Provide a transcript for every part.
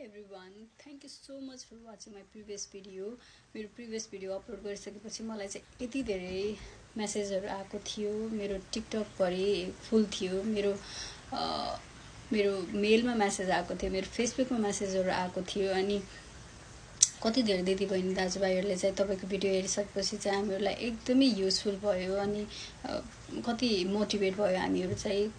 everyone, thank you so much for watching my previous video. मेरो previous video upload गरिसकेपछि मलाई चाहिँ यति धेरै मेसेजहरु आएको थियो। मेरो टिकटक भरि फुल थियो। मेरो मेलमा मेसेज आएको थियो, मेरो फेसबुकमा मेसेजहरु आएको थियो। अनि कति धेरै दिदीबहिनी दाजुभाइहरुले चाहिँ तपाईको भिडियो हेरिसकेपछि चाहिँ हामीहरुलाई एकदमै युजफुल भयो। अनि कति मोटिभेट भयो। हामीहरु चाहिँ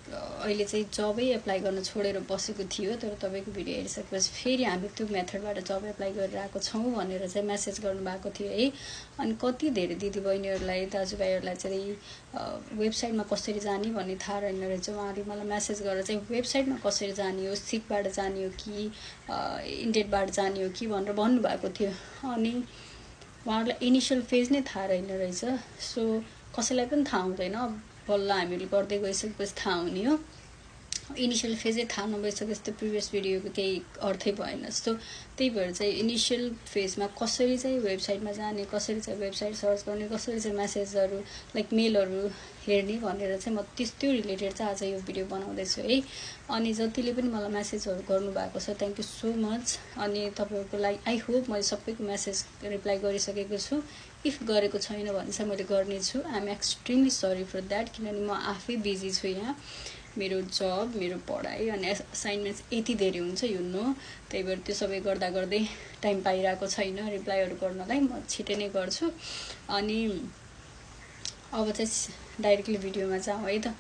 अहिले चाहिँ जबै एप्लाई गर्न छोडेर बसेको थियो, तर तपाईको भिडियो हेरिसकेपछि फेरि हामी त्यो मेथडबाट जब एप्लाई गरिरहेको छौं भनेर चाहिँ मेसेज गर्नु भएको थियो है। अनि कति धेरै दिदीबहिनीहरुलाई दाजुभाइहरुलाई चाहिँ वेबसाइटमा कसरी जाने भन्ने थाहा रहेन रहेछ। उहाँहरुले मलाई मेसेज गरेर चाहिँ वेबसाइटमा कसरी जाने हो, सिकबाट जाने हो कि इन्डेडबाट जाने हो कि भनेर भन्नु भएको थियो। अनि उहाँहरुलाई इनिशियल फेज नै थाहा रहेन रहेछ। सो कसैलाई पनि थाहा हुँदैन, बल्ल हामीले गर्दै गइसकेपछि थाहा हुने हो। इनिशियल फेजै थाहा नभइसकेपछि त प्रिभियस भिडियोको केही अर्थै भएन। सो त्यही भएर चाहिँ इनिशियल फेजमा कसरी चाहिँ वेबसाइटमा जाने, कसरी चाहिँ वेबसाइट सर्च गर्ने, कसरी चाहिँ मेसेजहरु लाइक मेलहरु हेर्ने भनेर चाहिँ म त्यो रिलेटेड चाहिँ आज यो भिडियो बनाउँदै छु है। अनि जतिले पनि मलाई मेसेजहरु गर्नु भएको छ, थ्यांक यू सो मच। अनि तपाईहरुको लागि आई होप मैले सबैको मेसेज रिप्लाई गरिसकेको छु। इफ गरेको छैन भने चाहिँ मैले गर्ने छु। I am extremely sorry for that, किनभने म आफै बिजी छु यहाँ। मेरो जब, मेरो पढाइ अनि असाइनमेन्ट्स यति धेरै हुन्छ यु नो। त्यही भएर त्यो सबै गर्दा गर्दै टाइम पाइरहेको छैन रिप्लाईहरु गर्नलाई। म छिटै नै गर्छु। अनि अब चाहिँ डाइरेक्टली भिडियोमा जाउँ है त।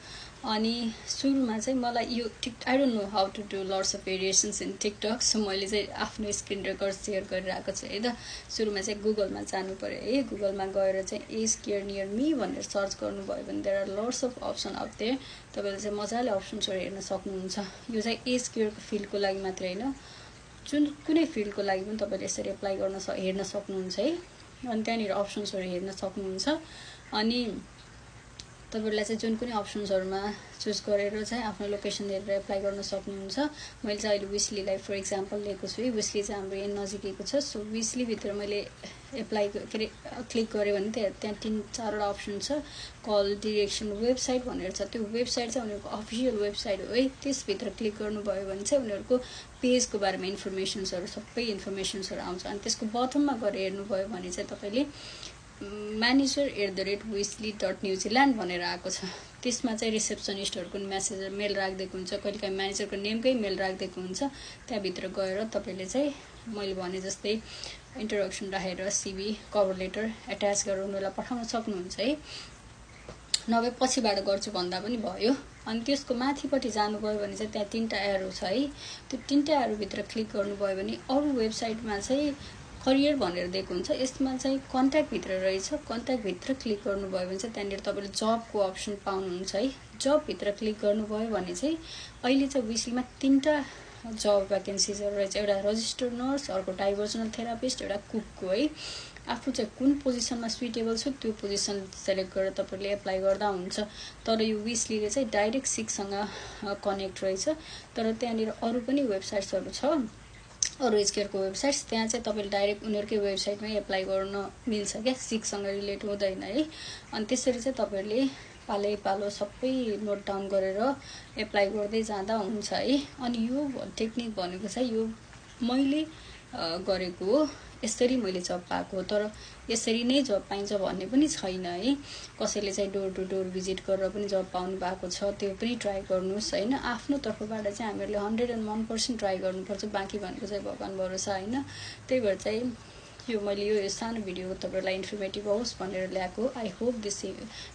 अनि सुरुमा चाहिँ मलाई यो I don't know how to do lots of variations in TikTok. So मैले चाहिँ आफ्नो स्क्रिन रेकर्ड शेयर गरिरहेको छु है त। सुरुमा चाहिँ गुगलमा जानु पर्यो है। गुगलमा गएर चाहिँ एज केयर नियर मी भनेर सर्च गर्नुभयो भने there are lots of option out there. तपाईले चाहिँ मजाले अप्सन्सहरु हेर्न सक्नुहुन्छ। यो चाहिँ एज केयरको फिल्डको लागि मात्रै हैन, जुन कुनै फिल्डको लागि पनि तपाईले यसरी एप्लाई गर्न हेर्न सक्नुहुन्छ है। अनि त्यहाँनिर अप्सन्सहरु हेर्न सक्नुहुन्छ। अनि तपाईहरुलाई चाहिँ जुन कुनै अप्सन्सहरुमा चुज गरेर चाहिँ आफ्नो लोकेसन हेरेर एप्लाई गर्न सक्नुहुन्छ। मैले चाहिँ अहिले विस्लीलाई फर एक्जाम्पल लिएको छु है। विस्ली चाहिँ हाम्रो यहाँ नजिकैको छ। सो विस्ली भित्र मैले एप्लाई क्लिक गरे भने त्यहाँ 3-4 वटा अप्सन छ। कल, डाइरेक्सन, वेबसाइट भनेर छ। त्यो वेबसाइट चाहिँ उनीहरुको अफिसियल वेबसाइट हो है। त्यस भित्र क्लिक गर्नुभयो भने चाहिँ उनीहरुको पेजको बारेमा इन्फर्मेसन्सहरु सबै इन्फर्मेसन्सहरु आउँछ। अनि त्यसको बटममा गएर हेर्नुभयो भने चाहिँ तपाईले manager@weasley.newzealand भनेर आएको छ। त्यसमा चाहिँ रिसेप्सनिस्टहरुको मेसेज मेल राख्दिएको हुन्छ। कहिलेकाहीँ म्यानेजरको नेमकै मेल राख्दिएको हुन्छ। त्यहाँ भित्र गएर तपाईले चाहिँ मैले भने जस्तै इन्ट्रोडक्सन राखेर सीवी, कभर लेटर एट्याच गरेर उनीहरुलाई पठाउन सक्नुहुन्छ है। नभए पछिबाट गर्छु भन्दा पनि भयो। अनि त्यसको माथिपट्टि जानुभयो भने चाहिँ त्यहाँ 3टा एरो छ है। त्यो 3टा एरो भित्र क्लिक गर्नुभयो भने अरु वेबसाइटमा चाहिँ करियर भनेर दिएको हुन्छ। यसमा चाहिँ कन्ट्याक्ट भित्र रहेछ। कन्ट्याक्ट भित्र क्लिक गर्नुभयो भने चाहिँ त्यहाँनिर तपाईले जबको अप्सन पाउनुहुन्छ है। जब भित्र क्लिक गर्नुभयो भने चाहिँ अहिले चाहिँ विस्लीमा 3टा जब भ्याकेन्सीजहरु रहेछ। एउटा रजिस्टर्ड नर्स, अर्को डाइभर्जनल थेरापिस्ट, एउटा कुकको है। आफू चाहिँ कुन पोजिसनमा सुइटेबल छु त्यो पोजिसन सेलेक्ट गरेर तपाईले एप्लाई गर्दा हुन्छ। तर यो विस्लीले चाहिँ डाइरेक्ट सिकसँग कनेक्ट रहेछ। तर त्यहाँनिर अरु पनि वेबसाइट्सहरु छ, अरु एज केयरको वेबसाइट्स। त्यहाँ चाहिँ तपाईले डाइरेक्ट उनीहरुकै वेबसाइटमै एप्लाई गर्न मिल्छ क्या, सिकसँग रिलेट हुँदैन है। अनि त्यसरी चाहिँ तपाईले पालै पालो सबै नोट डाउन गरेर एप्लाई गर्दै जाँदा हुन्छ है। अनि यो टेक्निक भनेको चाहिँ यो मैले गरेको हो। यसरी मैले जब पाएको, तर यसरी नै जब पाइन्छ भन्ने पनि छैन है। कसैले चाहिँ डोर टु डोर भिजिट गरेर पनि जब पाउनु भएको छ, त्यो पनि ट्राई गर्नुस् हैन। आफ्नो तर्फबाट चाहिँ हामीहरुले 101% ट्राई गर्नुपर्छ। बाँकी भनेको चाहिँ भगवान भरोसा हैन। त्यही भएर चाहिँ यो मैले यो सानो भिडियो तपाईहरुलाई इन्फर्मेटिभ होस् भनेर ल्याएको। I hope this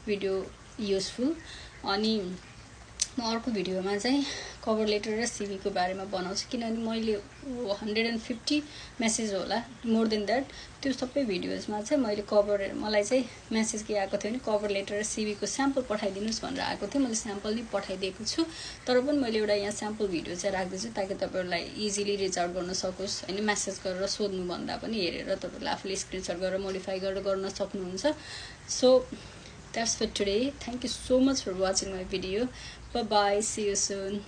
video useful. अनि म अर्को भिडियोमा चाहिँ कभर लेटर र सीवी को बारेमा बनाउँछु, किनभने मैले 150 मेसेज होला, मोर देन दैट। त्यो सबै भिडियोजमा चाहिँ मैले मलाई चाहिँ मेसेज के आएको थियो भने कभर लेटर र सीवी को स्याम्पल पठाइदिनुस् भनेर आएको थियो। मैले स्याम्पल नै पठाइदिएको छु। तर पनि मैले एउटा यहाँ स्याम्पल भिडियो चाहिँ राख्दैछु ताकि तपाईहरुलाई इजिली रिच आउट गर्न सकोस् हैन। मेसेज गरेर सोध्नु भन्दा पनि हेरेर तपाईहरुले आफूले स्क्रिनशट गरेर मोडिफाई गरेर गर्न सक्नुहुन्छ। So that's for today. Thank you so much for watching my video. Bye bye. See you soon.